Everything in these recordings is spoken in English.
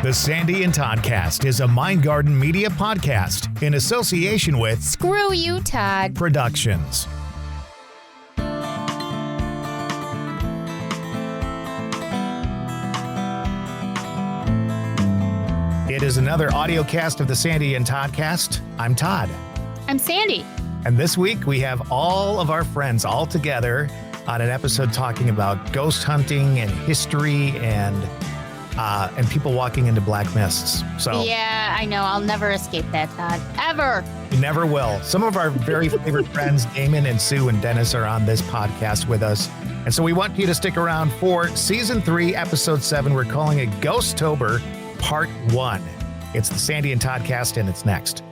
The Sandy and Toddcast is a Mind Garden media podcast in association with Screw You, Todd Productions. It is another audio cast of the Sandy and Toddcast. I'm Todd. I'm Sandy. And this week we have all of our friends all together on an episode talking about ghost hunting and history and people walking into black mists. So yeah, I know. I'll never escape that, Todd. Ever. You never will. Some of our very favorite friends, Damon and Sue and Dennis, are on this podcast with us. And so we want you to stick around for Season 3, Episode 7. We're calling it Ghostober Part 1. It's the Sandy and Toddcast, and it's next.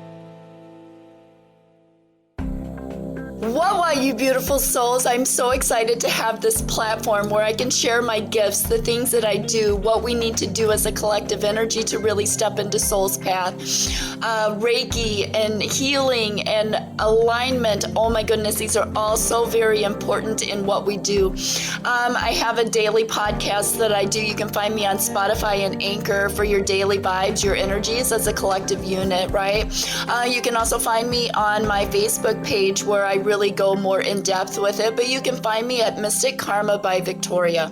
What, you beautiful souls. I'm so excited to have this platform where I can share my gifts, the things that I do, what we need to do as a collective energy to really step into soul's path. Reiki and healing and alignment. Oh my goodness, these are all so very important in what we do. I have a daily podcast that I do. You can find me on Spotify and Anchor for your daily vibes, your energies as a collective unit, right? You can also find me on my Facebook page where I really go more in depth with it, but you can find me at Mystic Karma by Victoria.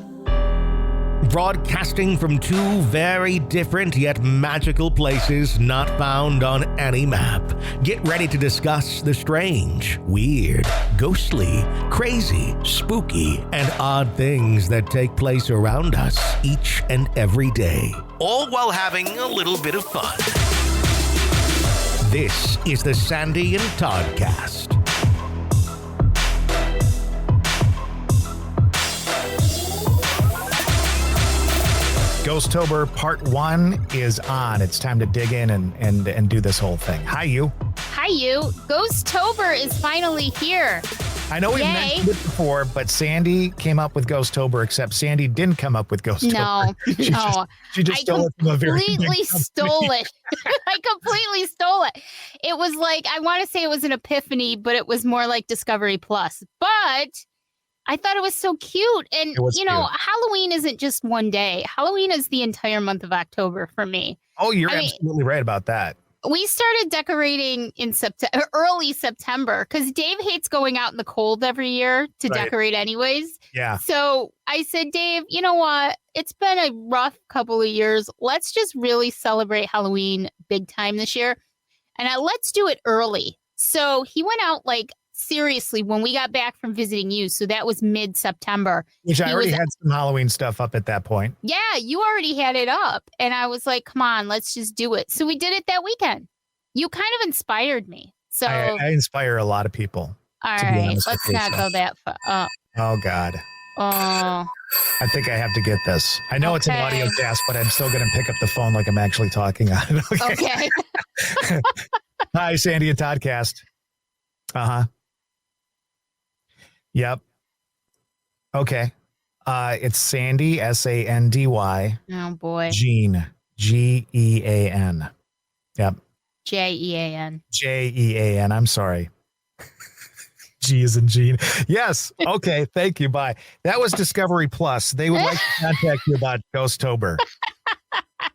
Broadcasting from two very different yet magical places not found on any map. Get ready to discuss the strange, weird, ghostly, crazy, spooky, and odd things that take place around us each and every day, all while having a little bit of fun. This is the Sandy and Toddcast. Ghostober Part 1 is on. It's time to dig in and do this whole thing. Hi, you. Hi, you. Ghostober is finally here. I know we've mentioned it before, but Sandy came up with Ghostober, except Sandy didn't come up with Ghostober. No. She just stole it from a very big company. Stole it. I completely stole it. It was like, I want to say it was an epiphany, but it was more like Discovery Plus. But I thought it was so cute. And, you know, Halloween isn't just one day. Halloween is the entire month of October for me. Oh, you're absolutely right about that. We started decorating in early September because Dave hates going out in the cold every year to decorate anyways. Yeah. So I said, Dave, you know what? It's been a rough couple of years. Let's just really celebrate Halloween big time this year. And let's do it early. So he went out seriously, when we got back from visiting you, so that was mid-September. Which I already had some Halloween stuff up at that point. Yeah, you already had it up. And I was like, come on, let's just do it. So we did it that weekend. You kind of inspired me. So I inspire a lot of people. All right, let's not go that far. Oh, God. Oh. I think I have to get this. I know it's an audio cast, but I'm still going to pick up the phone like I'm actually talking on it. Okay. Hi, Sandy and Toddcast. Uh-huh. Yep. Okay. It's Sandy, Sandy. Oh, boy. Jean, Gean. Yep. Jean. Jean. I'm sorry. G is in Jean. Yes. Okay. Thank you. Bye. That was Discovery Plus. They would like to contact you about Ghostober.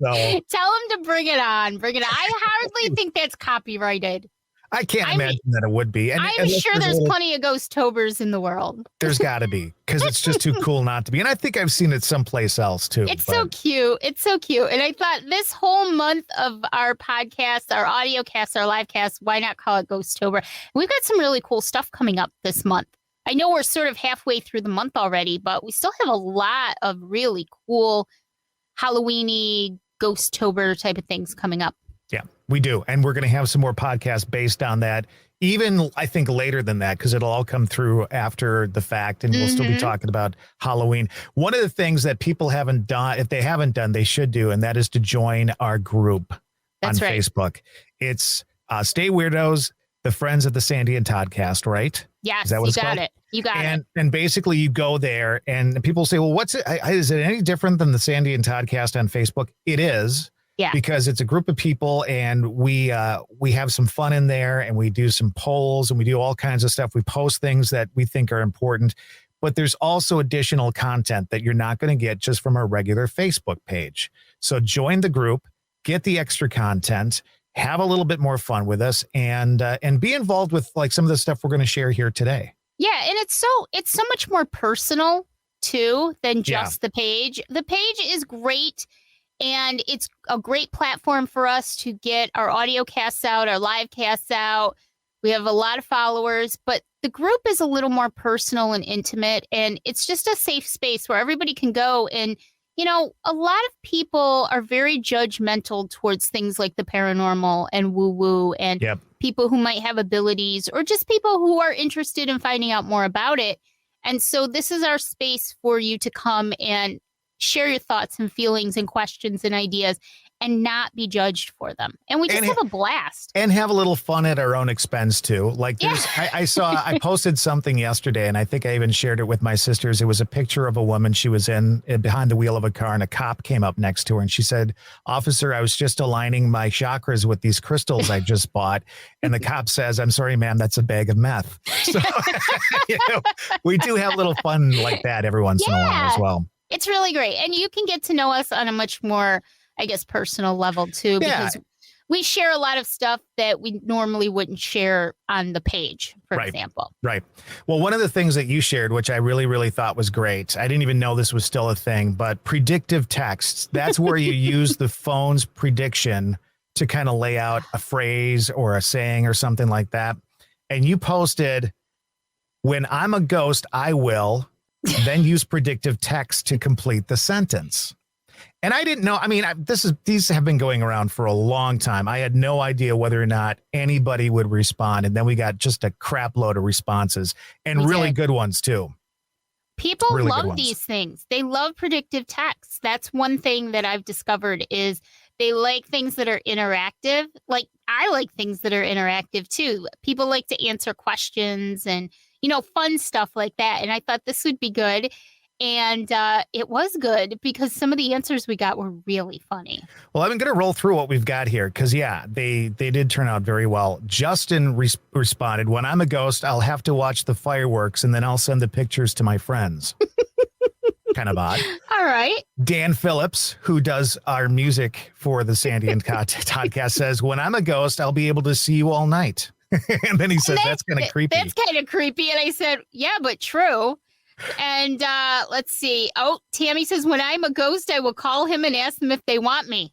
So, tell them to bring it on. Bring it on. I hardly think that's copyrighted. I can't imagine that it would be. I'm sure there's plenty of Ghostobers in the world. There's got to be, because it's just too cool not to be. And I think I've seen it someplace else, too. It's so cute. It's so cute. And I thought this whole month of our podcast, our audio cast, our live cast, why not call it Ghostober? We've got some really cool stuff coming up this month. I know we're sort of halfway through the month already, but we still have a lot of really cool Halloween-y, Ghostober type of things coming up. Yeah, we do. And we're going to have some more podcasts based on that, even I think later than that, because it'll all come through after the fact. And we'll still be talking about Halloween. One of the things that people haven't done, if they haven't done, they should do. And that is to join our group on Facebook. It's Stay Weirdos, the Friends of the Sandy and Toddcast, right? Yes, is that what you got it. You got it. And basically you go there and people say, well, what's it? Is it any different than the Sandy and Toddcast on Facebook? It is. Yeah. Because it's a group of people and we have some fun in there and we do some polls and we do all kinds of stuff. We post things that we think are important, but there's also additional content that you're not going to get just from our regular Facebook page. So join the group. get the extra content, have a little bit more fun with us, and be involved with like some of the stuff we're going to share here today. Yeah, and it's so much more personal too than just the page. The page is great, and it's a great platform for us to get our audio casts out, our live casts out. We have a lot of followers, but the group is a little more personal and intimate, and it's just a safe space where everybody can go. And, you know, a lot of people are very judgmental towards things like the paranormal and woo-woo and people who might have abilities or just people who are interested in finding out more about it. And so this is our space for you to come and share your thoughts and feelings and questions and ideas and not be judged for them. And we just have a blast. And have a little fun at our own expense too. Like there's, I posted something yesterday, and I think I even shared it with my sisters. It was a picture of a woman. She was behind the wheel of a car, and a cop came up next to her, and she said, "Officer, I was just aligning my chakras with these crystals I just bought." And the cop says, "I'm sorry, ma'am, that's a bag of meth." So we do have a little fun like that every once in a while as well. It's really great. And you can get to know us on a much more, I guess, personal level too, because we share a lot of stuff that we normally wouldn't share on the page, for example. Right. Well, one of the things that you shared, which I really, really thought was great, I didn't even know this was still a thing, but predictive texts. That's where you use the phone's prediction to kind of lay out a phrase or a saying or something like that. And you posted, "When I'm a ghost, I will then use predictive text to complete the sentence." And I didn't know. I mean, these have been going around for a long time. I had no idea whether or not anybody would respond. And then we got just a crap load of responses, and really good ones too. People really love these things. They love predictive text. That's one thing that I've discovered is they like things that are interactive. Like I like things that are interactive too. People like to answer questions and, you know, fun stuff like that. And I thought this would be good. And it was good because some of the answers we got were really funny. Well, I'm going to roll through what we've got here because, they did turn out very well. Justin responded, "When I'm a ghost, I'll have to watch the fireworks and then I'll send the pictures to my friends." Kind of odd. All right. Dan Phillips, who does our music for the Sandy and Toddcast, says, "When I'm a ghost, I'll be able to see you all night." And then he says, "That's kind of creepy." That's kind of creepy. And I said, "Yeah, but true." And let's see. Oh, Tammy says, "When I'm a ghost, I will call him and ask them if they want me."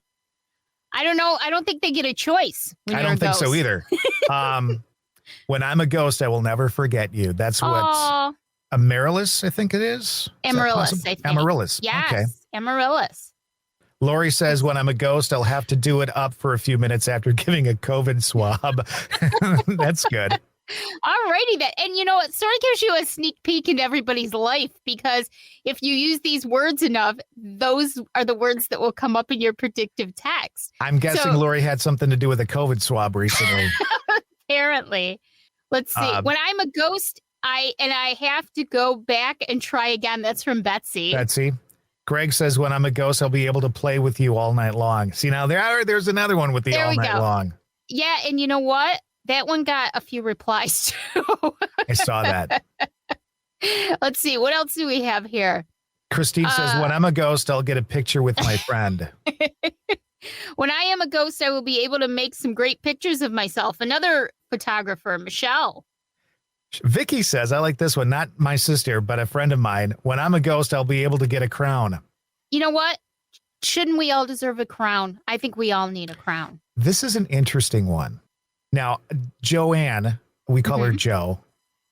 I don't know. I don't think they get a choice. I don't think so either. "When I'm a ghost, I will never forget you." That's what Amaryllis, I think it is. Amaryllis, I think. Amaryllis. Yes, okay. Amaryllis. Lori says, "When I'm a ghost, I'll have to do it up for a few minutes after giving a COVID swab." That's good. All righty then. And you know, it sort of gives you a sneak peek into everybody's life because if you use these words enough, those are the words that will come up in your predictive text. I'm guessing Lori had something to do with a COVID swab recently. Apparently. Let's see. "When I'm a ghost, I have to go back and try again." That's from Betsy. Betsy. Greg says, "When I'm a ghost, I'll be able to play with you all night long." See, now there's another one with the all night long. Yeah, and you know what? That one got a few replies too. I saw that. Let's see. What else do we have here? Christine says, "When I'm a ghost, I'll get a picture with my friend." "When I am a ghost, I will be able to make some great pictures of myself." Another photographer, Michelle. Vicki says, I like this one, not my sister, but a friend of mine. "When I'm a ghost, I'll be able to get a crown." You know what? Shouldn't we all deserve a crown? I think we all need a crown. This is an interesting one. Now, Joanne, we call her Joe.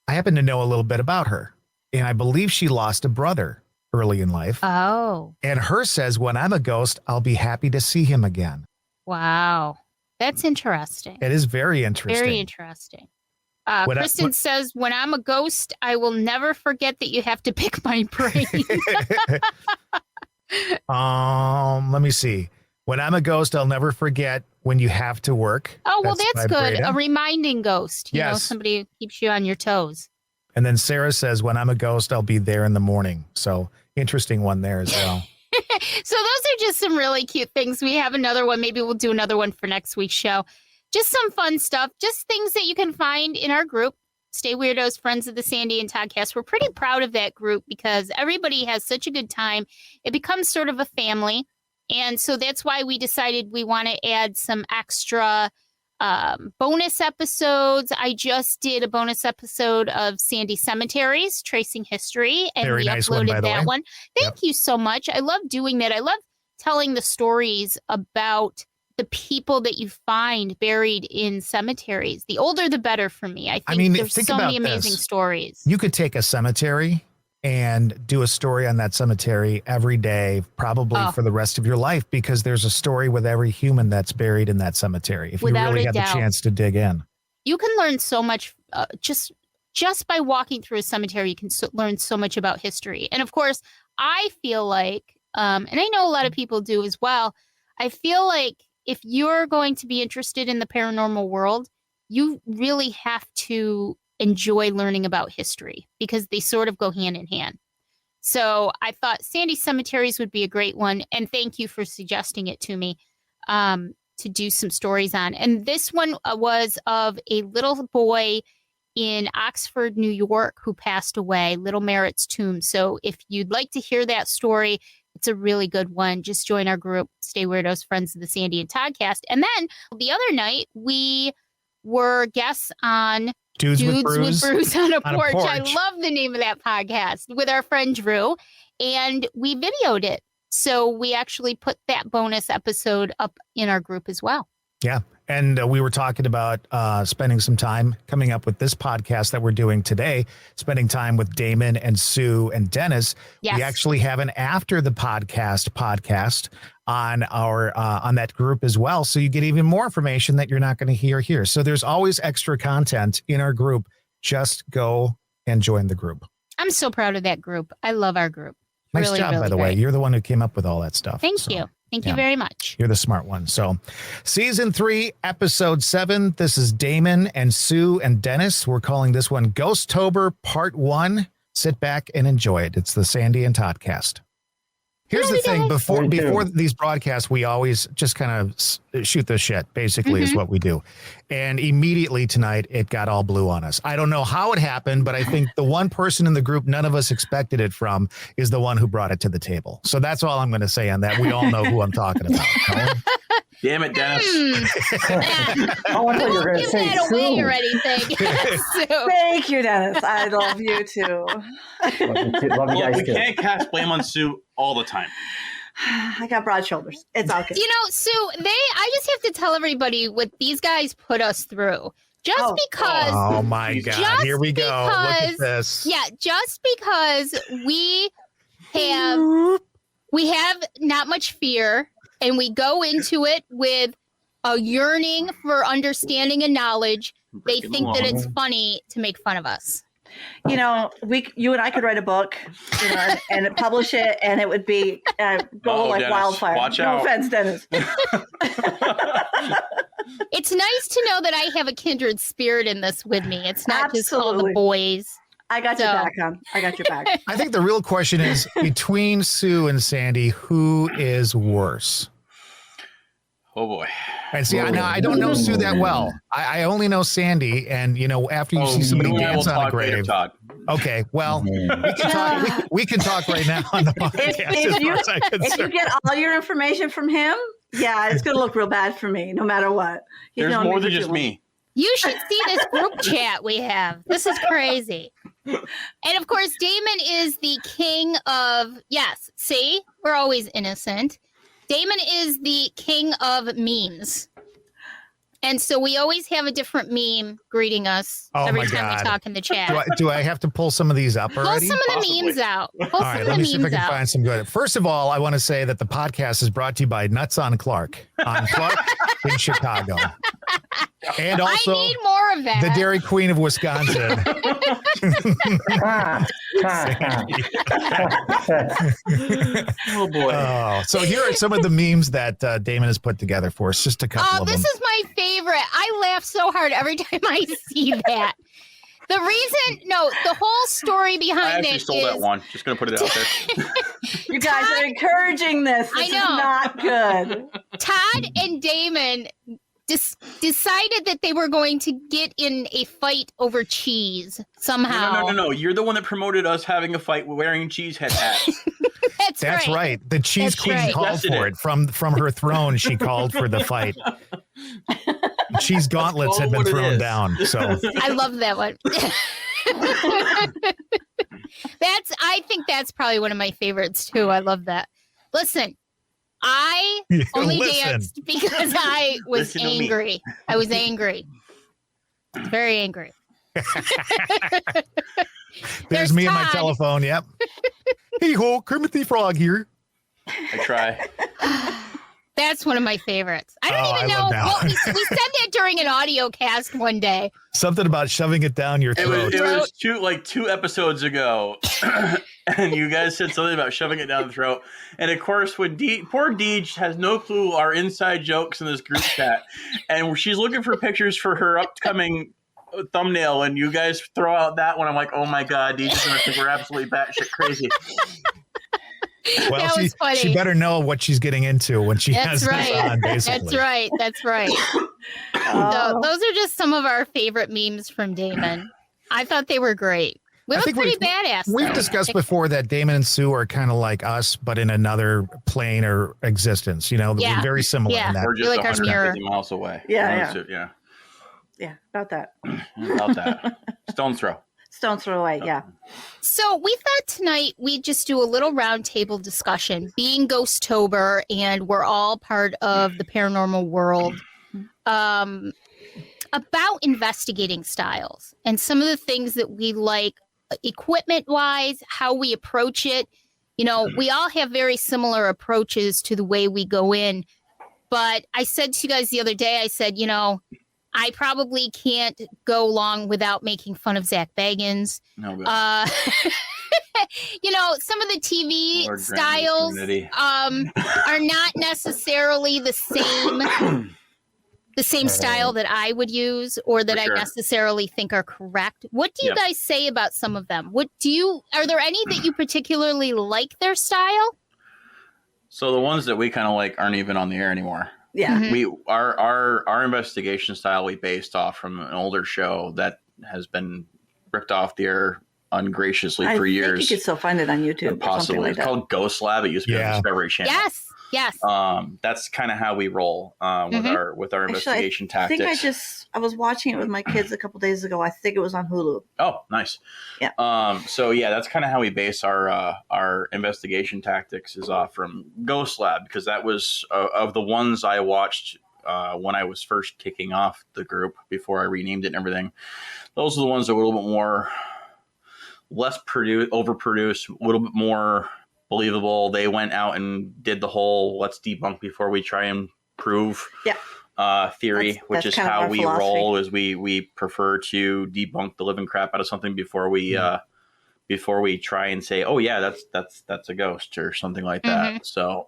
I happen to know a little bit about her, and I believe she lost a brother early in life. Oh. And her says, "When I'm a ghost, I'll be happy to see him again." Wow. That's interesting. It is very interesting. Very interesting. Kristen says, "When I'm a ghost, I will never forget that you have to pick my brain." Let me see. "When I'm a ghost, I'll never forget when you have to work." Oh, well, that's good. A reminding ghost. You know, somebody who keeps you on your toes. And then Sarah says, "When I'm a ghost, I'll be there in the morning." So interesting one there as well. So those are just some really cute things. We have another one. Maybe we'll do another one for next week's show. Just some fun stuff. Just things that you can find in our group. Stay Weirdos, Friends of the Sandy and Toddcast. We're pretty proud of that group because everybody has such a good time. It becomes sort of a family. And so that's why we decided we want to add some extra bonus episodes. I just did a bonus episode of Sandy Cemeteries, Tracing History, and Very we nice uploaded one, by the that way. one. Thank you so much. I love doing that. I love telling the stories about the people that you find buried in cemeteries. The older, the better for me. I think there's think so many about amazing this. stories. You could take a cemetery and do a story on that cemetery every day, probably for the rest of your life, because there's a story with every human that's buried in that cemetery. If Without you really a have doubt. the chance to dig in. You can learn so much just by walking through a cemetery. You can learn so much about history. And of course, I feel like, and I know a lot of people do as well, I feel like if you're going to be interested in the paranormal world, you really have to enjoy learning about history because they sort of go hand in hand. So I thought Sandy Cemeteries would be a great one. And thank you for suggesting it to me to do some stories on. And this one was of a little boy in Oxford, New York, who passed away, Little Merritt's Tomb. So if you'd like to hear that story, it's a really good one. Just join our group, Stay Weirdos, Friends of the Sandy and Toddcast. And then the other night, we were guests on Dudes with Brews on a on a Porch. I Porch. love the name of that podcast with our friend Drew. And we videoed it. So we actually put that bonus episode up in our group as well. Yeah. And we were talking about spending some time coming up with this podcast that we're doing today, spending time with Damon and Sue and Dennis. Yes. We actually have an after the podcast on our on that group as well. So you get even more information that you're not going to hear here. So there's always extra content in our group. Just go and join the group. I'm so proud of that group. I love our group. Nice Really, job, really by the way. great. You're the one who came up with all that stuff. Thank So, you. Thank you yeah. very much. You're the smart one. So season 3, episode 7. This is Damon and Sue and Dennis. We're calling this one Ghostober Part 1. Sit back and enjoy it. It's the Sandy and Toddcast. Here's the thing. Before these broadcasts, we always just kind of shoot the shit, basically, is what we do. And immediately tonight, it got all blue on us. I don't know how it happened, but I think the one person in the group none of us expected it from is the one who brought it to the table. So that's all I'm going to say on that. We all know who I'm talking about. No? Damn it, Dennis. Oh, I thought you were going to Give say that away Sue. or anything. So, Thank you, Dennis. I love you too. Love you Well, guys we too. can't cast blame on Sue all the time. I got broad shoulders. It's all good. you know, Sue, I just have to tell everybody what these guys put us through. Just because, Oh, my God. Just Here we go. Look at because- this. yeah, just because we have not much fear and we go into it with a yearning for understanding and knowledge, they Breaking think the that law. it's funny to make fun of us. You know, you and I could write a book, and publish it, and it would be go Oh, like Dennis, wildfire. watch no out. offense, Dennis. It's nice to know that I have a kindred spirit in this with me. It's not just all the Absolutely. boys. I got your So- back, hon. I got your back. I think the real question is between Sue and Sandy, who is worse? Oh, boy. And see, I don't know Sue that well. I only know Sandy, and after you see somebody you and I will dance on a talk later, grave. Todd. Okay, well, we can talk. We can talk right now on the podcast. If as you- far as I'm If you concerned. get all your information from him, yeah, it's going to look real bad for me, no matter what. He's There's known more for than too just long. me. You should see this group chat we have. This is crazy. And of course, Damon is the king of, yes, see, we're always innocent. Damon is the king of memes. And so we always have a different meme greeting us Oh every my time God. we talk in the chat. Do I have to pull some of these up Pull already? some of the Possibly. memes out. Pull All some right, of let the me see if I memes can out. find some good. First of all, I want to say that the podcast is brought to you by Nuts on Clark in Chicago. And also I need more of that. the Dairy Queen of Wisconsin. Oh, boy. So here are some of the memes that Damon has put together for us. Just a couple Oh, of this them. is my favorite. I laugh so hard every time I see that. The whole story I behind actually it stole is that one. Just going to put it out there. You guys are encouraging this. This I is know. not good. Todd and Damon decided that they were going to get in a fight over cheese somehow. No. You're the one that promoted us having a fight wearing cheese head hats. That's right. The cheese That's queen right. called for it from her throne. She called for the fight. Cheese gauntlets had been what it thrown is. down. So I love that one. I think that's probably one of my favorites too. I love that. Listen, I only danced because I was angry. I was angry. Very angry. There's me and my telephone. Yep. Hey ho, Kermit the Frog here. I try. That's one of my favorites. I don't even know. Well, we said that during an audio cast one day. Something about shoving it down your throat. It was two episodes ago, and you guys said something about shoving it down the throat. And of course, when poor Deej has no clue our inside jokes in this group chat, and she's looking for pictures for her upcoming thumbnail, and you guys throw out that one. I'm like, oh my god, Deej is gonna think we're absolutely batshit crazy. Well, that was funny. She better know what she's getting into when she has this on, basically. That's right. So those are just some of our favorite memes from Damon. I thought they were great. We look pretty badass. We've discussed before that Damon and Sue are kind of like us, but in another plane or existence. You know, we're very similar in that. We're just like 150 miles away. Yeah, about that. About that. Stone's throw. Stone's throw away, yeah. So we thought tonight we'd just do a little roundtable discussion, being Ghostober, and we're all part of the paranormal world, about investigating styles and some of the things that we like equipment-wise, how we approach it. You know, we all have very similar approaches to the way we go in. But I said to you guys the other day, I said, you know, I probably can't go long without making fun of Zach Bagans. No good. You know, some of the TV styles are not necessarily the same style that I would use or that I necessarily think are correct. What do you guys say about some of them? Are there any that you particularly like their style? So the ones that we kind of like aren't even on the air anymore. Yeah. Mm-hmm. Our investigation style we based off from an older show that has been ripped off the air ungraciously for years. I think you could still find it on YouTube. Possibly. Like it's called Ghost Lab. It used to be on the Discovery Channel. Yes. That's kind of how we roll with our investigation tactics. I think I was watching it with my kids a couple days ago. I think it was on Hulu. Oh, nice. Yeah. So yeah, that's kind of how we base our investigation tactics is off from Ghost Lab, because that was of the ones I watched when I was first kicking off the group before I renamed it and everything. Those are the ones that were a little bit more overproduced, a little bit more believable. They went out and did the whole let's debunk before we try and prove theory, which is how we roll. Is we prefer to debunk the living crap out of something before we try and say, oh yeah, that's a ghost or something like that. So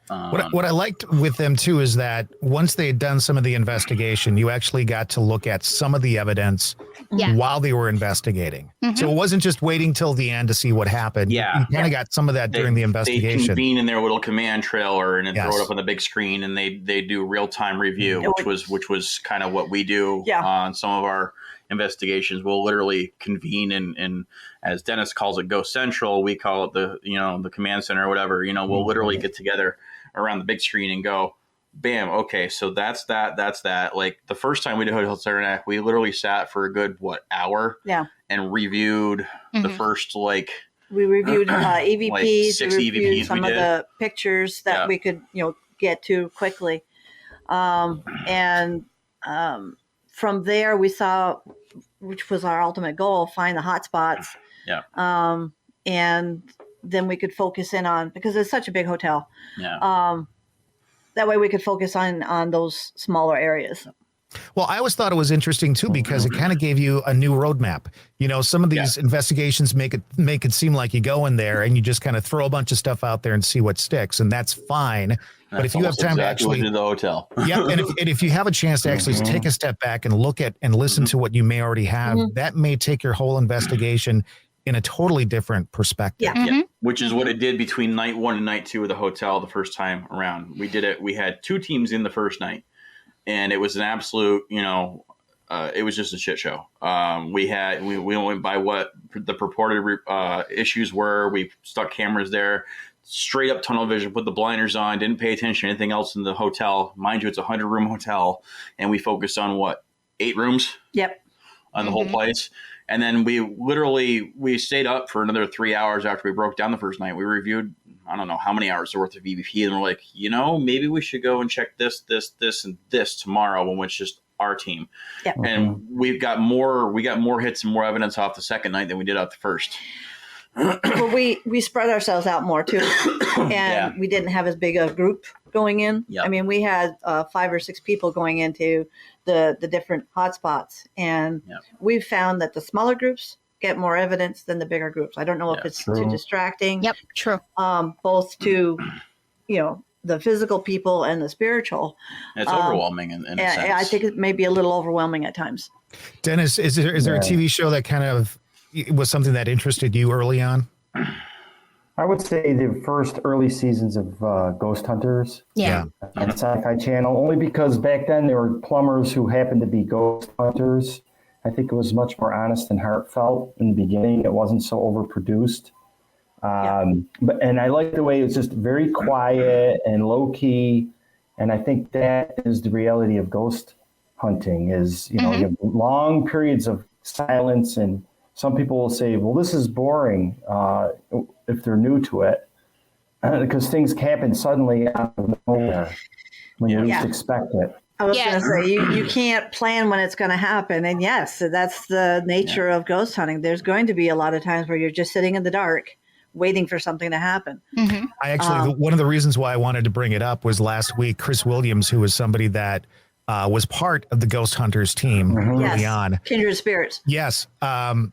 what I liked with them too is that once they had done some of the investigation, you actually got to look at some of the evidence while they were investigating. So it wasn't just waiting till the end to see what happened. Yeah. You kind of got some of that during the investigation. They convene in their little command trailer and then throw it up on the big screen, and they do real-time review, which was kind of what we do on some of our investigations. We'll literally convene in as Dennis calls it, Ghost Central. We call it the command center or whatever. We'll literally get together around the big screen and go, bam, okay, so that's that. Like the first time we did Hotel Adirondack, we literally sat for a good hour and reviewed the first we reviewed EVPs, like 6 we reviewed EVPs some of the pictures that we could get to quickly, and from there we saw, which was our ultimate goal, find the hot spots. And then we could focus in on, because it's such a big hotel. That way we could focus on those smaller areas. Well, I always thought it was interesting too, because it kind of gave you a new roadmap. Some of these investigations make it seem like you go in there and you just kind of throw a bunch of stuff out there and see what sticks, and that's fine. But if you have time to actually to the hotel, and if you have a chance to actually take a step back and look at and listen to what you may already have, that may take your whole investigation in a totally different perspective. Which is what it did between night 1 and night 2 of the hotel the first time around. We did it. We had 2 teams in the first night, and it was an absolute, it was just a shit show. We went by what the purported issues were. We stuck cameras there, straight up tunnel vision, put the blinders on, didn't pay attention to anything else in the hotel. Mind you, it's a 100-room hotel, and we focused on 8 rooms? Yep. On the whole place. And then we stayed up for another 3 hours after we broke down the first night. We reviewed, I don't know how many hours worth of EVP, and we're like, maybe we should go and check this, and this tomorrow when it's just our team. Yep. And we got more hits and more evidence off the second night than we did off the first. Well, we spread ourselves out more too, and we didn't have as big a group going in. Yep. I mean, we had 5 or 6 people going into the different hotspots, and we've found that the smaller groups get more evidence than the bigger groups. I don't know if it's too distracting. Yep, true. Both to, the physical people and the spiritual. It's overwhelming in a sense. I think it may be a little overwhelming at times. Dennis, is there a TV show that kind of was something that interested you early on? I would say the first early seasons of Ghost Hunters. Yeah. On the Sci-Fi Channel, only because back then there were plumbers who happened to be ghost hunters. I think it was much more honest and heartfelt in the beginning. It wasn't so overproduced. And I like the way it was just very quiet and low key. And I think that is the reality of ghost hunting is, you have long periods of silence, and some people will say, well, this is boring if they're new to it, because things happen suddenly out of nowhere when you least expect it. I was going to say, you can't plan when it's going to happen. And yes, that's the nature of ghost hunting. There's going to be a lot of times where you're just sitting in the dark waiting for something to happen. I actually, one of the reasons why I wanted to bring it up was last week, Chris Williams, who was somebody that was part of the Ghost Hunters team early on. Kindred Spirits. Yes. No.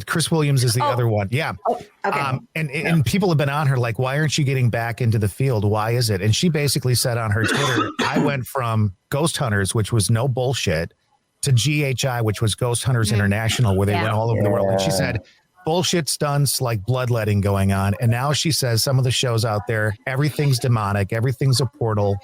Chris Williams is the other one. Yeah. Oh, okay. And people have been on her like, why aren't you getting back into the field? Why is it? And she basically said on her Twitter, I went from Ghost Hunters, which was no bullshit, to GHI, which was Ghost Hunters International, where they went all over the world. And she said, bullshit stunts, like bloodletting going on. And now she says some of the shows out there, everything's demonic, everything's a portal,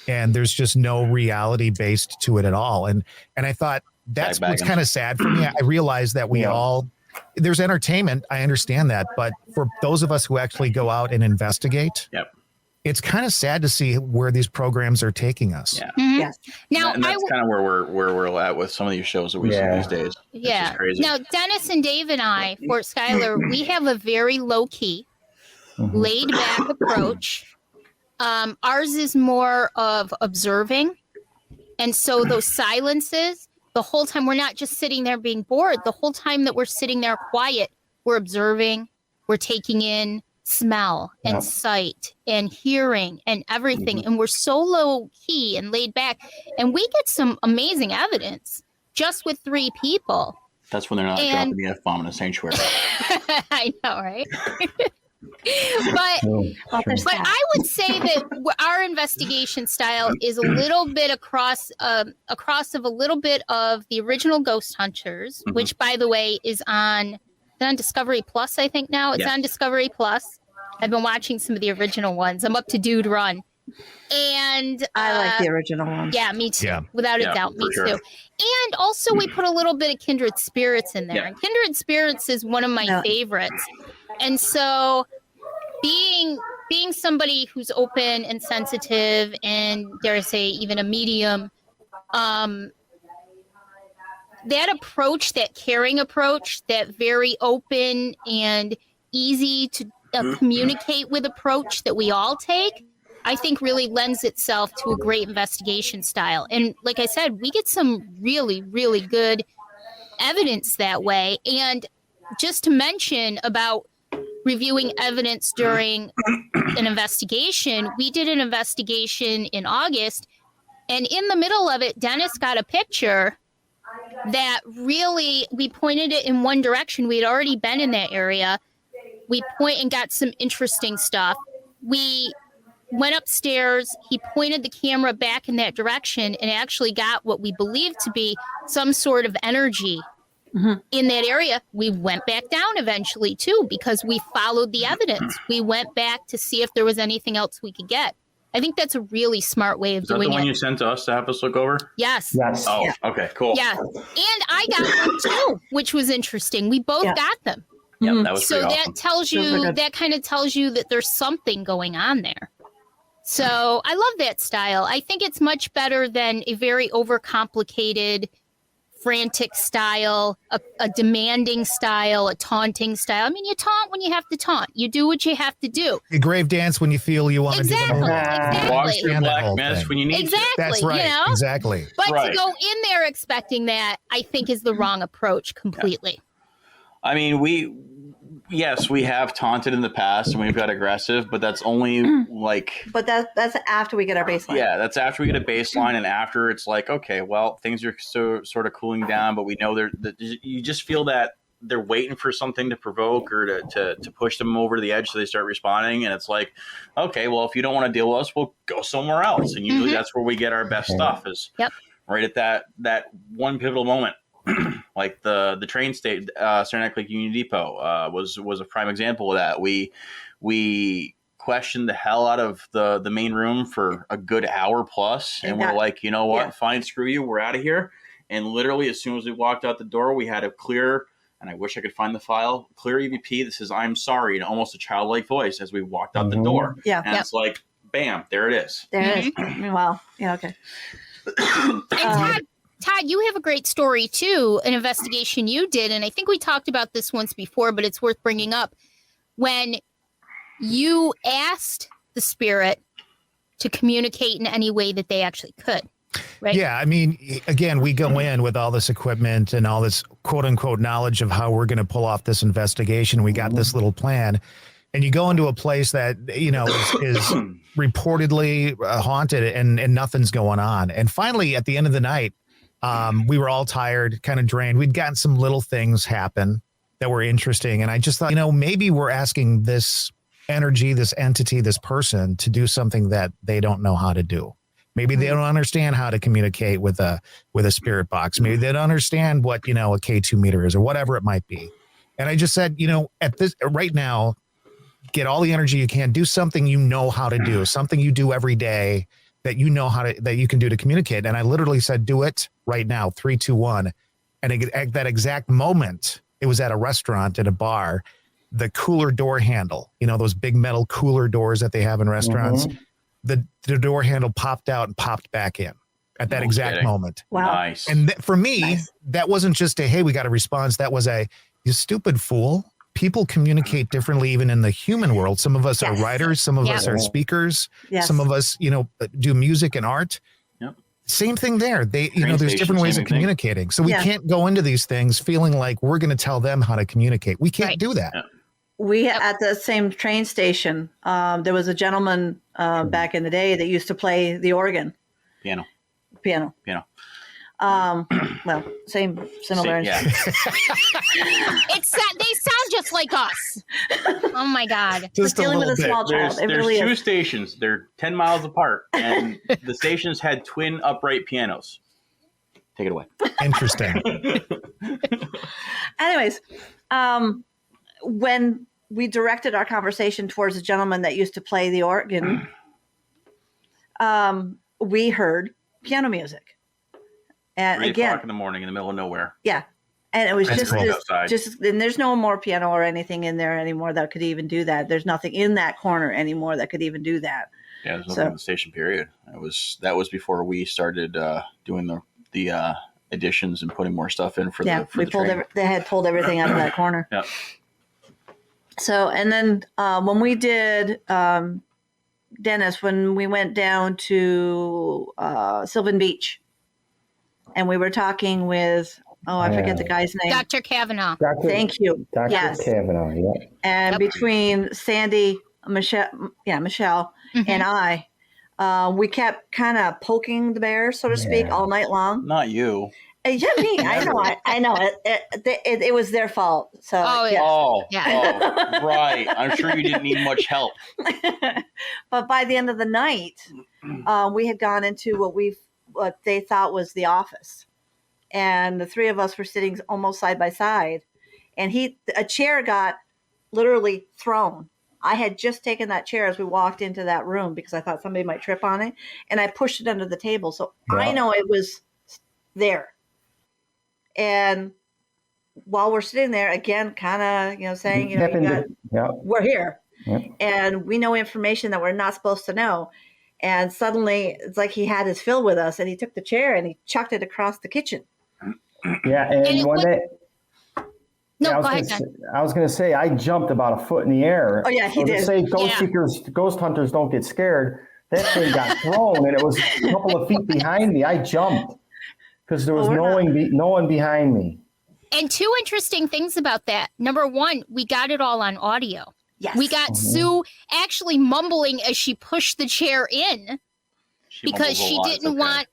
and there's just no reality based to it at all. And I thought that's what's kind of sad for me. I realize that we all, there's entertainment. I understand that. But for those of us who actually go out and investigate, it's kind of sad to see where these programs are taking us. Yeah. Yes. Now, and that's kind of where we're at with some of these shows that we see these days. It's just crazy. Now, Dennis and Dave and I, Fort Schuyler, we have a very low key, laid back approach. Ours is more of observing. And so those silences, the whole time, we're not just sitting there being bored. The whole time that we're sitting there quiet, we're observing, we're taking in smell and sight and hearing and everything. And we're so low key and laid back. And we get some amazing evidence just with 3 people. That's when they're not dropping the F-bomb in a sanctuary. I know, right? But I would say that our investigation style is a little bit across of a little bit of the original Ghost Hunters, which, by the way, is on Discovery Plus. I think now it's on Discovery Plus. I've been watching some of the original ones. I'm up to Dude Run, and I like the original ones. Yeah, me too. Without a doubt, me too. And also, we put a little bit of Kindred Spirits in there. And Kindred Spirits is one of my favorites. And so being somebody who's open and sensitive and, dare I say, even a medium, that approach, that caring approach, that very open and easy to communicate with approach that we all take, I think really lends itself to a great investigation style. And like I said, we get some really, really good evidence that way. And just to mention about reviewing evidence during an investigation, we did an investigation in August, and in the middle of it, Dennis got a picture that really, we pointed it in one direction. We had already been in that area. We point and got some interesting stuff. We went upstairs. He pointed the camera back in that direction and actually got what we believed to be some sort of energy in that area. We went back down eventually, too, because we followed the evidence. We went back to see if there was anything else we could get. I think that's a really smart way of Is that doing the one it. you sent to us to have us look over? Yes. Yes. Oh, Yeah. okay, cool. Yeah. And I got one too, which was interesting. We both got them. Yeah, that was So pretty that awesome. tells you, that kind of tells you that there's something going on there. So I love that style. I think it's much better than a very overcomplicated, frantic style, a demanding style, a taunting style. I mean, you taunt when you have to taunt. You do what you have to do. You grave dance when you feel you want to do Exactly. the move. Walk Exactly. through And that black whole mess thing. when you need Exactly. That's right. You know? Exactly. But Right. to go in there expecting that, I think is the wrong approach completely. I mean, we have taunted in the past and we've got aggressive, but that's only like. But that's after we get our baseline. Yeah, that's after we get a baseline, and after it's like, okay, well, things are sort of cooling down, but we know you just feel that they're waiting for something to provoke or to push them over to the edge so they start responding, and it's like, okay, well, if you don't want to deal with us, we'll go somewhere else, and usually that's where we get our best stuff is right at that one pivotal moment. Like the train station, Saranac Lake Union Depot was a prime example of that. We questioned the hell out of the main room for a good hour plus, and we're like, you know what, fine, screw you, we're out of here. And literally, as soon as we walked out the door, we had a clear, and I wish I could find the file, clear EVP that says "I'm sorry" in almost a childlike voice as we walked out the door. Yeah, and it's like, bam, there it is. There it is. Wow. Yeah. Okay. And Todd, you have a great story too, an investigation you did, and I think we talked about this once before, but it's worth bringing up. When you asked the spirit to communicate in any way that they actually could, right? Yeah, I mean, again, we go in with all this equipment and all this quote unquote knowledge of how we're going to pull off this investigation. We got this little plan. And you go into a place that, you know, is reportedly haunted and nothing's going on. And finally, at the end of the night, we were all tired, kind of drained. We'd gotten some little things happen that were interesting. And I just thought, you know, maybe we're asking this energy, this entity, this person to do something that they don't know how to do. Maybe they don't understand how to communicate with a spirit box. Maybe they don't understand what, you know, a K2 meter is or whatever it might be. And I just said, you know, at this right now, get all the energy you can, do something you know how to do, something you do every day that you know how to, that you can do to communicate. And I literally said, do it right now, 3, 2, 1. And at that exact moment, it was at a restaurant, at a bar, the cooler door handle, you know, those big metal cooler doors that they have in restaurants. The door handle popped out and popped back in at that exact moment. Wow. Nice. And for me, that wasn't just a, hey, we got a response. That was a, you stupid fool. People communicate differently, even in the human world. Some of us are writers. Some of us are speakers. Some of us, you know, do music and art. Same thing there. You know, there's different ways of communicating. So we can't go into these things feeling like we're going to tell them how to communicate. We can't do that. We at the same train station, there was a gentleman back in the day that used to play the organ. Piano. Well, similar. Yeah. They sound just like us. Oh my God. Just dealing with a small child. There's two stations. They're 10 miles apart, and the stations had twin upright pianos. Take it away. Interesting. Anyways, when we directed our conversation towards a gentleman that used to play the organ, we heard piano music. And 3 again, o'clock in the morning in the middle of nowhere. yeah. And it was That's just, cool. and there's no more piano or anything in there anymore that could even do that. There's nothing in that corner anymore that could even do that. Yeah, there's nothing in the station, period. That was before we started doing the additions and putting more stuff in for the train. They had pulled everything out of that corner. Yeah. So, and then when we did Dennis, when we went down to Sylvan Beach, and we were talking with, I forget the guy's name. Dr. Kavanaugh. Thank you. Dr. Kavanaugh, yeah. And between Sandy, Michelle, and I, we kept kind of poking the bear, so to speak, all night long. Not you. Yeah, me. I know. It was their fault. So. Right. I'm sure you didn't need much help. But by the end of the night, we had gone into what they thought was the office, and the three of us were sitting almost side by side, and a chair got literally thrown I had just taken that chair as we walked into that room because I thought somebody might trip on it, and I pushed it under the table. So I know it was there. And while we're sitting there, again, kind of, saying, we're here. Yep. And we know information that we're not supposed to know. And suddenly it's like he had his fill with us, and he took the chair and he chucked it across the kitchen. Yeah. And one day... No, go ahead, John. I was going to say, I jumped about a foot in the air. Oh, yeah, he did. To say ghost hunters don't get scared, that thing got thrown, and it was a couple of feet behind me. I jumped because there was no one behind me. And two interesting things about that. Number one, we got it all on audio. Yes. We got Sue actually mumbling as she pushed the chair in. Because she didn't want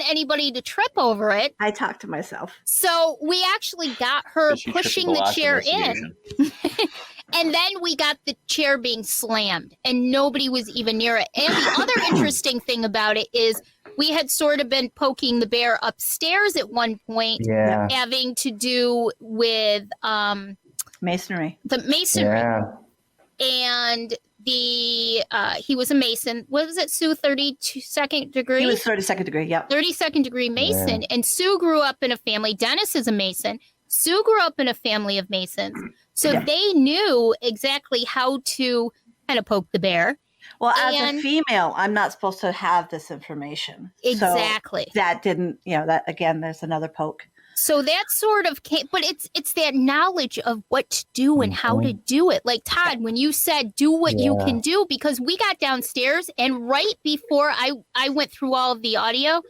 anybody to trip over it. I talked to myself. So we actually got her pushing the chair in. And then we got the chair being slammed and nobody was even near it. And the other interesting thing about it is we had sort of been poking the bear upstairs at one point, having to do with masonry. The masonry. Yeah. And he was a Mason. What was it, Sue? 32nd degree? He was 32nd degree, yeah. 32nd degree Mason. Yeah. And Sue grew up in a family. Dennis is a Mason. Sue grew up in a family of Masons. So they knew exactly how to kind of poke the bear. Well, as a female, I'm not supposed to have this information. Exactly. So that didn't, that again, there's another poke. So that sort of came, but it's that knowledge of what to do and how to do it. Like Todd, when you said, do what you can do, because we got downstairs and right before I went through all of the audio,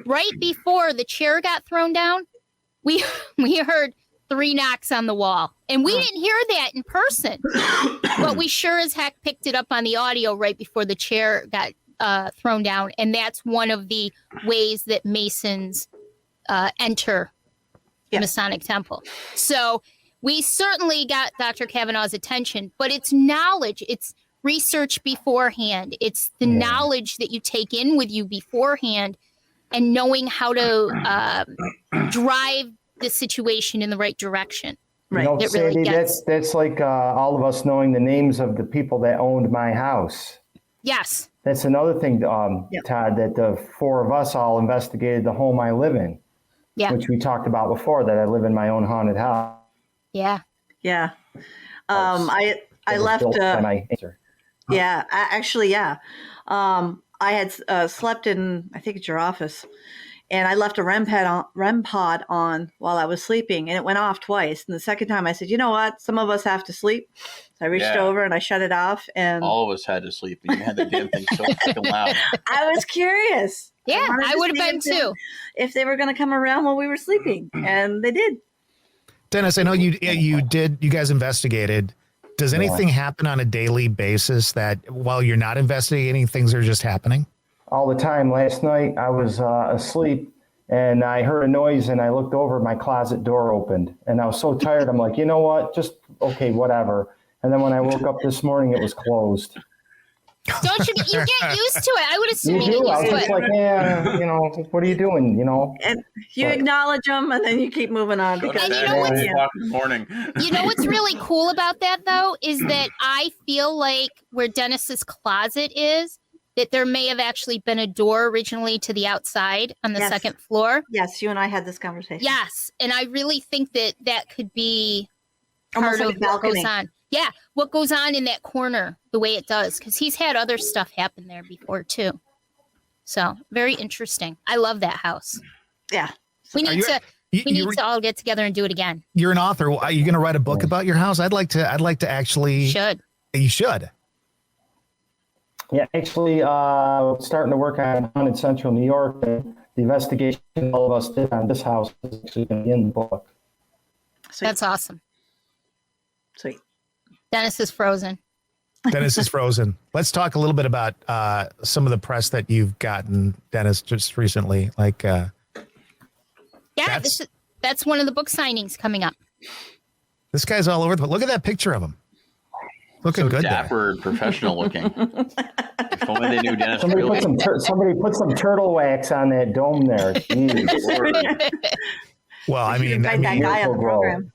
right before the chair got thrown down, we heard 3 knocks on the wall and we didn't hear that in person, but we sure as heck picked it up on the audio right before the chair got thrown down. And that's one of the ways that Masons enter the Masonic Temple. So we certainly got Dr. Kavanaugh's attention, but it's knowledge, it's research beforehand. It's the knowledge that you take in with you beforehand and knowing how to drive the situation in the right direction. Right. Sandy, that's like all of us knowing the names of the people that owned my house. Yes. That's another thing, Todd, that the 4 of us all investigated the home I live in. Yeah. Which we talked about before, that I live in my own haunted house. Yeah. Yeah. I left. I had slept in, I think it's your office, and I left a REM pod on while I was sleeping, and it went off twice. And the second time I said, you know what? Some of us have to sleep. So I reached over and I shut it off. And all of us had to sleep. And you had the damn thing so fucking loud. I was curious. Yeah, I would have been too. If they were going to come around while we were sleeping, and they did. Dennis, I know you guys investigated. Does anything happen on a daily basis that while you're not investigating, things are just happening? All the time. Last night I was asleep and I heard a noise and I looked over, my closet door opened and I was so tired. I'm like, you know what? Just, okay, whatever. And then when I woke up this morning, it was closed. Don't you get used to it? I would assume you get used to it. I was just like, what are you doing? And you acknowledge them and then you keep moving on. Because you know what's really cool about that though, is that I feel like where Dennis's closet is, that there may have actually been a door originally to the outside on the second floor. Yes, you and I had this conversation. Yes, and I really think that could be part of what goes on. Yeah, what goes on in that corner, the way it does, because he's had other stuff happen there before too. So very interesting. I love that house. Yeah, we need to all get together and do it again. You're an author. Are you going to write a book about your house? I'd like to actually. You should. Yeah, actually, starting to work on in Central New York. The investigation all of us did on this house is actually going to be in the book. Sweet. That's awesome. Sweet. Dennis is frozen. Let's talk a little bit about some of the press that you've gotten, Dennis, just recently. That's one of the book signings coming up. This guy's all over the. Look at that picture of him. Looking so good, dapper and professional looking. If only they knew Dennis. Somebody put some turtle wax on that dome there. Well, I mean, that guy on the program.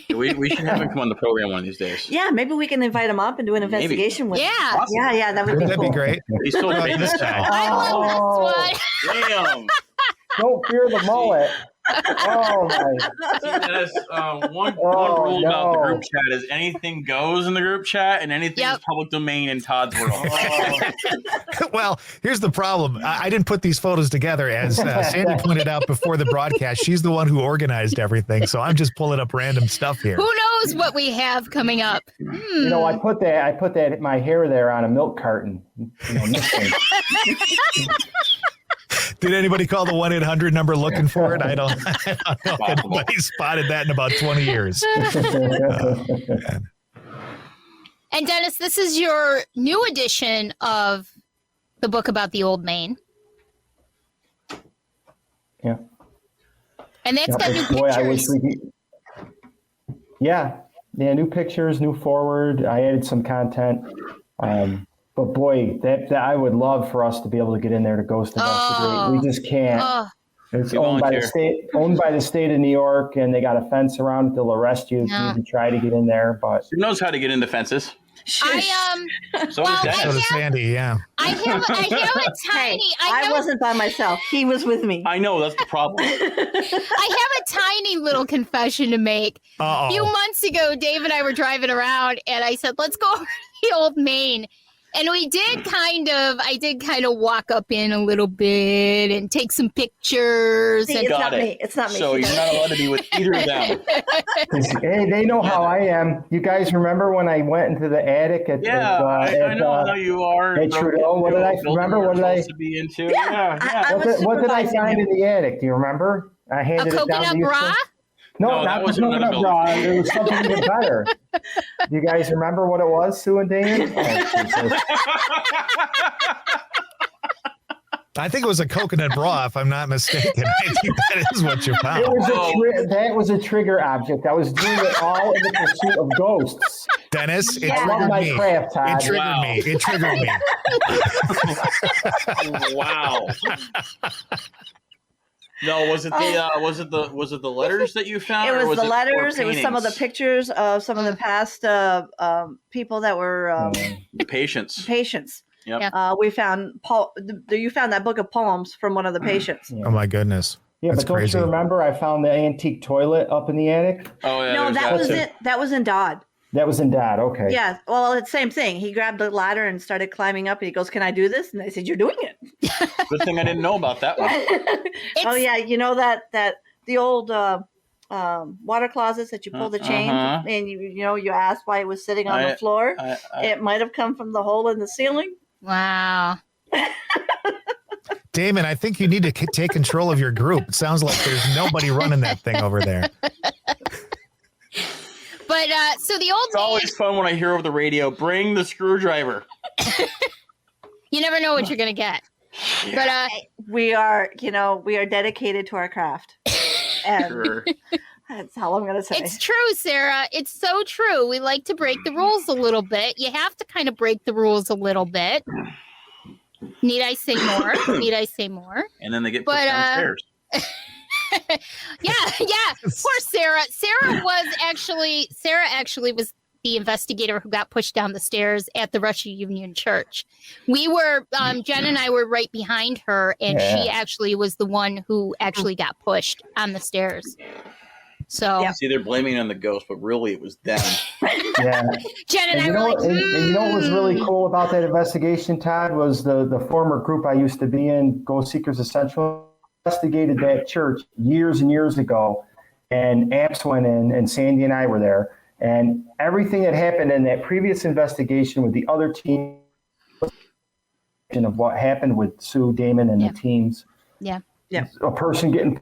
We should have him come on the program one of these days. Yeah, maybe we can invite him up and do an investigation with him. Yeah. Yeah, that would be That'd cool. be great. He's so famous now. I love this one. Damn. Don't fear the mullet. Oh my! Dennis, one rule about the group chat is anything goes in the group chat, and anything is public domain in Todd's world. Well, here's the problem. I didn't put these photos together, as Sandy pointed out before the broadcast. She's the one who organized everything, so I'm just pulling up random stuff here. Who knows what we have coming up? You know, I put that my hair there on a milk carton. You know, missing. Did anybody call the 1-800 number looking for it? I don't know if anybody spotted that in about 20 years. And Dennis, this is your new edition of the book about the Old Main. Yeah. And that's got new Boy, pictures. I wish we could. Yeah, new pictures, new forward. I added some content. But boy, that I would love for us to be able to get in there to ghost investigate. We just can't. It's owned by the state of New York, and they got a fence around it. They'll arrest you if you even try to get in there. But who knows how to get into fences? So does Sandy, yeah. I have a tiny. I wasn't by myself. He was with me. I know, that's the problem. I have a tiny little confession to make. A few months ago, Dave and I were driving around, and I said, "Let's go over to the Old Main." And I did kind of walk up in a little bit and take some pictures. See, it's not me. So you're not allowed to be with either of them. Hey, they know how I am. You guys remember when I went into the attic at I know how you are. At Trudeau. What did I remember? What did I be into? Yeah. What did I find in the attic? Do you remember? I handed it down to you. Bra? No, not the coconut bra. It was something even better. You guys remember what it was, Sue and Damon? I think it was a coconut bra, if I'm not mistaken. I think that is what you found. That was a trigger object. I was doing it all in the pursuit of ghosts. Dennis, it I love my craft, Todd. It triggered me. Wow. No, was it the letters that you found? It was the letters. It was some of the pictures of some of the past people that were patients. Yep. We found you found that book of poems from one of the patients. Oh my goodness. Yeah, that's but don't crazy. you remember I found the antique toilet up in the attic? Oh yeah. No, that was it. That was in Dodd. That was in Dodd. Okay. Yeah. Well, it's the same thing. He grabbed the ladder and started climbing up, and he goes, "Can I do this?" And I said, "You're doing it." Good thing I didn't know about that one. Oh yeah, you know that the old water closets that you pull the chain and you asked why it was sitting on the floor. It might have come from the hole in the ceiling. Wow. Damon, I think you need to take control of your group. It sounds like there's nobody running that thing over there. But so the Old It's always fun when I hear over the radio, "Bring the screwdriver." You never know what you're going to get. But we are dedicated to our craft. And Sure. That's all I'm going to say. it's true, Sarah. It's so true. We like to break the rules a little bit. You have to kind of break the rules a little bit. Need I say more? Need I say more? And then they get pushed downstairs. Yeah. Poor Sarah. Sarah actually was the investigator who got pushed down the stairs at the Russia Union Church. We were, Jen and I were right behind her, and she actually was the one who actually got pushed on the stairs. So See, they're blaming it on the ghost, but really it was them. Yeah. Jen and I you were know, like, and you know what was really cool about that investigation, Todd, was the former group I used to be in, Ghost Seekers Essential, investigated that church years and years ago, and Amps went in, and Sandy and I were there, and everything that happened in that previous investigation with the other team of what happened with Sue, Damon, and the teams. Yeah. A person getting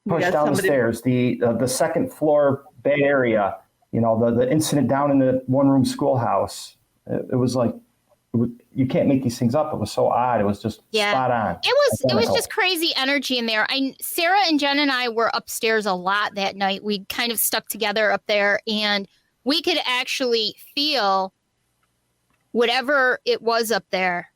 pushed down the stairs, the second floor Bay Area, the incident down in the one-room schoolhouse. It was like, you can't make these things up. It was so odd. It was just spot on. It was just crazy energy in there. Sarah and Jen and I were upstairs a lot that night. We kind of stuck together up there, and we could actually feel whatever it was up there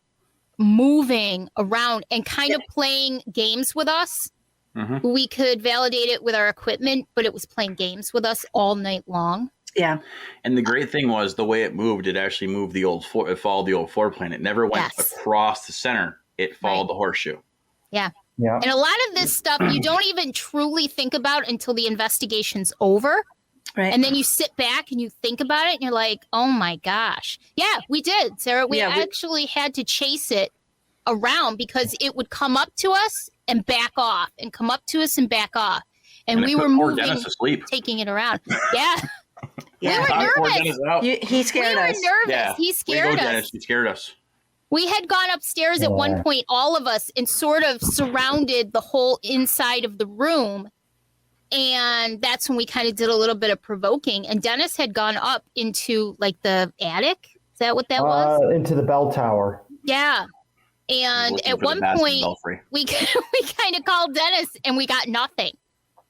moving around and kind of playing games with us. Mm-hmm. We could validate it with our equipment, but it was playing games with us all night long. Yeah. And the great thing was the way it moved, it actually moved it followed the old floor plan. It never went across the center. It followed the horseshoe. Yeah. Yeah. And a lot of this stuff you don't even truly think about until the investigation's over. Right. And then you sit back and you think about it and you're like, oh my gosh. Yeah, we did, Sarah. We actually had to chase it around because it would come up to us and back off and come up to us and back off. And we were moving, taking it around. Yeah. Yeah. We were nervous. He scared us. We were nervous. Yeah. He scared us. Dennis, he scared us. We had gone upstairs at one point, all of us, and sort of surrounded the whole inside of the room. And that's when we kind of did a little bit of provoking. And Dennis had gone up into like the attic. Is that what that was? Into the bell tower. Yeah. And at one point, we kind of called Dennis and we got nothing.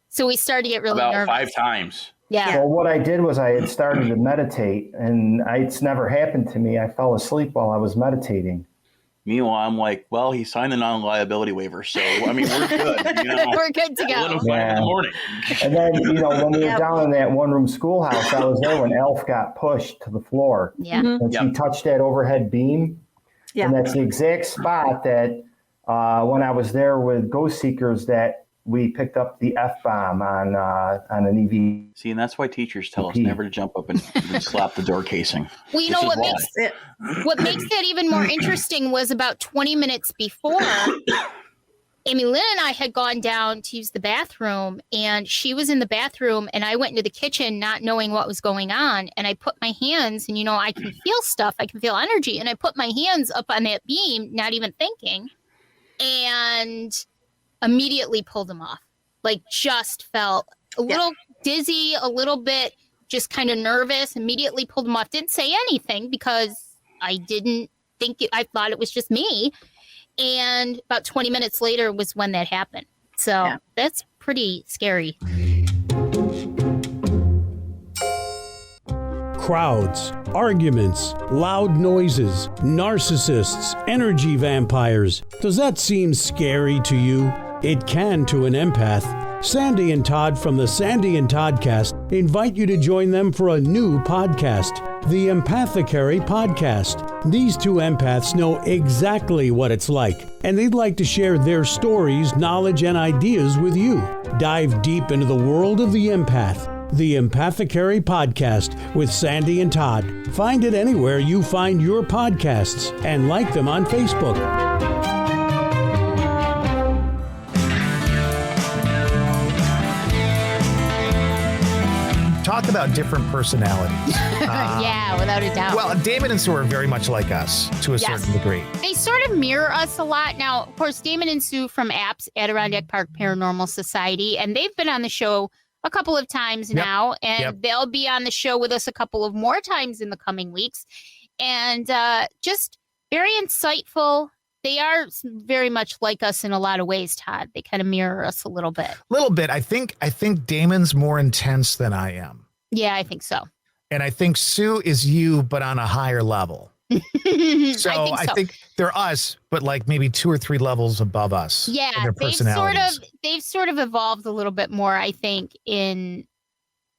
So we started to get really nervous. About 5 times. Yeah. Well, what I did was I had started to meditate, and it's never happened to me. I fell asleep while I was meditating. Meanwhile, I'm like, well, he signed the non-liability waiver, so I mean, we're good. We're good to go. Let him find in the morning. And then, when we were down in that one-room schoolhouse, I was there when Elf got pushed to the floor. Yeah. And she touched that overhead beam. Yeah. And that's the exact spot that when I was there with Ghost Seekers that we picked up the F-bomb on an EV. See, and that's why teachers tell us never to jump up and slap the door casing. Well, what makes it even more interesting was about 20 minutes before, Amy Lynn and I had gone down to use the bathroom, and she was in the bathroom, and I went into the kitchen not knowing what was going on, and I put my hands, and I can feel stuff, I can feel energy, and I put my hands up on that beam, not even thinking, and immediately pulled them off. Like, just felt a little dizzy, a little bit just kind of nervous, immediately pulled them off. Didn't say anything because I didn't think I thought it was just me. And about 20 minutes later was when that happened. So that's pretty scary. Crowds, arguments, loud noises, narcissists, energy vampires. Does that seem scary to you? It can to an empath. Sandy and Todd from the Sandy and Toddcast invite you to join them for a new podcast, the Empathicary Podcast. These two empaths know exactly what it's like, and they'd like to share their stories, knowledge, and ideas with you. Dive deep into the world of the empath. The Empathicary Podcast with Sandy and Todd. Find it anywhere you find your podcasts and like them on Facebook. Talk about different personalities. Yeah, without a doubt. Well, Damon and Sue are very much like us to a certain degree. They sort of mirror us a lot. Now, of course, Damon and Sue from APS, Adirondack Park Paranormal Society, and they've been on the show a couple of times now, and they'll be on the show with us a couple of more times in the coming weeks. And just very insightful. They are very much like us in a lot of ways, Todd. They kind of mirror us a little bit. I think Damon's more intense than I am. Yeah, I think so. And I think Sue is you, but on a higher level. I think they're us, but like maybe 2 or 3 levels above us. Yeah, in their personalities. they've sort of evolved a little bit more, I think, in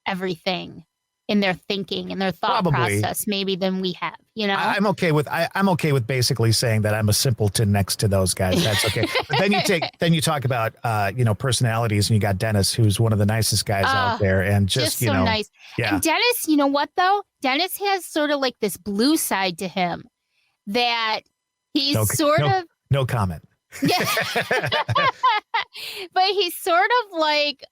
everything, in their thinking, in their thought process, maybe than we have. I'm okay with basically saying that I'm a simpleton next to those guys. That's okay. But then you talk about personalities, and you got Dennis, who's one of the nicest guys out there, and just so nice. Yeah. And Dennis, you know what though? Dennis has sort of like this blue side to him that he's no comment. Yeah. But he's sort of like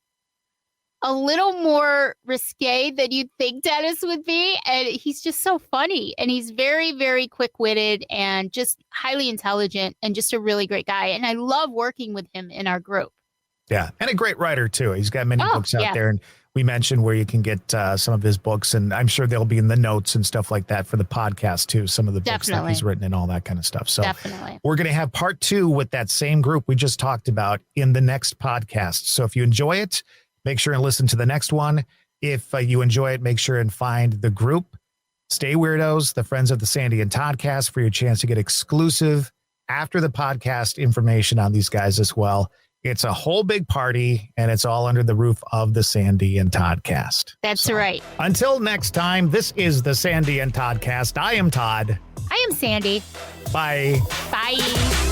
a little more risque than you'd think Dennis would be. And he's just so funny. And he's very, very quick-witted and just highly intelligent and just a really great guy. And I love working with him in our group. Yeah. And a great writer, too. He's got many books out there. And we mentioned where you can get some of his books. And I'm sure they'll be in the notes and stuff like that for the podcast, too. Some of the books that he's written and all that kind of stuff. So we're going to have part 2 with that same group we just talked about in the next podcast. So if you enjoy it, make sure and listen to the next one. If you enjoy it, make sure and find the group, Stay Weirdos, the Friends of the Sandy and Toddcast, for your chance to get exclusive after the podcast information on these guys as well. It's a whole big party, and it's all under the roof of the Sandy and Toddcast. That's right. Until next time, this is the Sandy and Toddcast. I am Todd. I am Sandy. Bye. Bye.